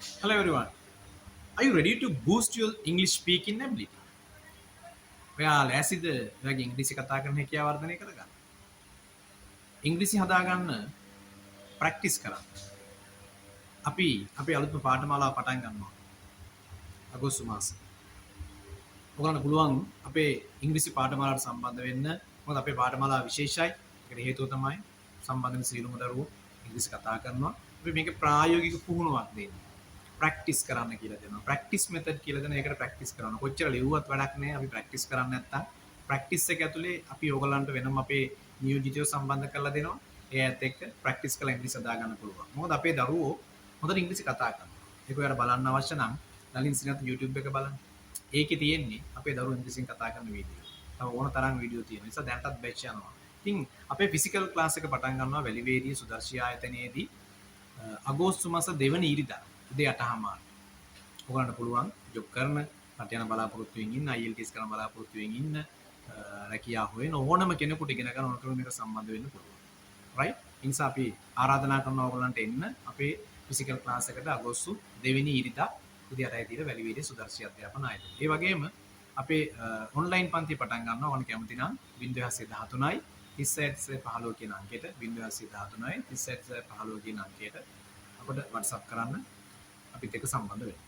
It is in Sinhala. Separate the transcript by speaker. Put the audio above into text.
Speaker 1: Hello everyone. Are you ready to boost your English speaking ability? ඔයා ලෑස්තිද ඔයාගේ ඉංග්‍රීසි කතා කරන හැකියාව වර්ධනය කරගන්න? ඉංග්‍රීසි හදාගන්න ප්‍රැක්ටිස් කරන්න. අපි අපේ අලුත්ම පාඨමාලාව පටන් ගන්නවා අගෝස්තු මාසේ. ඔයගලන්ට පුළුවන් අපේ ඉංග්‍රීසි පාඨමාලාවට සම්බන්ධ වෙන්න. මොකද අපේ පාඨමාලාව විශේෂයි. ඒකට හේතුව තමයි සම්බන්ධ වෙන සියලුම දරුවෝ ඉංග්‍රීසි කතා කරනවා. අපි මේක ප්‍රායෝගික පුහුණුවක් දෙන්නේ. ප්‍රැක්ටිස් කරන්න කියලා දෙනවා. ප්‍රැක්ටිස් මෙතඩ් කියලා දෙන එකට ප්‍රැක්ටිස් කරනවා. කොච්චර ලිව්වත් වැඩක් නැහැ. අපි ප්‍රැක්ටිස් කරන්නේ නැත්තම් ප්‍රැක්ටිස් එක ඇතුලේ අපි ඕගලන්ට වෙනම අපේ නියෝජිතයෝ සම්බන්ධ කරලා දෙනවා. ඒ ඇත් එක්ක ප්‍රැක්ටිස් කරලා ඉංග්‍රීසි හදා ගන්න පුළුවන්. මොකද අපේ දරුවෝ හොඳට ඉංග්‍රීසි කතා කරනවා. ඒක ඔයාලා බලන්න අවශ්‍ය නම් නලින් සිනත් YouTube එක බලන්න. ඒකේ තියෙන්නේ අපේ දරුවෝ ඉංග්‍රීසියෙන් කතා කරන වීඩියෝ. තව ඕන තරම් වීඩියෝ තියෙනවා. ඒ නිසා දැන්ටත් බැච් යනවා. ඉතින් අපේ ෆිසිකල් ක්ලාස් එක පටන් ගන්නවා වැලිවේරිය සුදර්ශී ආයතනයේදී අගෝස්තු මාස 2 වෙනි ඉරිදා උදේ 8:00 ඔයගලන්ට පුළුවන් ජොබ් කරන රට යන බලාපොරොත්තු වෙමින් ඉන්න IELTS කරන බලාපොරොත්තු වෙමින් ඉන්න රැකියාව හොයන ඕනම කෙනෙකුට ඉගෙන ගන්න ඕන කෙනෙකුට මේක සම්බන්ධ වෙන්න පුළුවන්. රයිට්? ඒ නිසා අපි ආරාධනා කරනවා ඔයගලන්ට එන්න අපේ ෆිසිකල් ක්ලාස් එකට අගෝස්තු 2 වෙනි ඉරිදා උදේ 8:00 තියෙන වැලිවේරිය සුදර්ශී අධ්‍යාපන ආයතනය. ඒ වගේම අපේ ඔන්ලයින් පන්ති පටන් ගන්නවා ඕන කැමති නම් 0813යි 3615 කියන අංකයට 0813යි 3615 කියන අංකයට අපිට WhatsApp කරන්න අපිත් එක්ක සම්බන්ධ වෙන්න.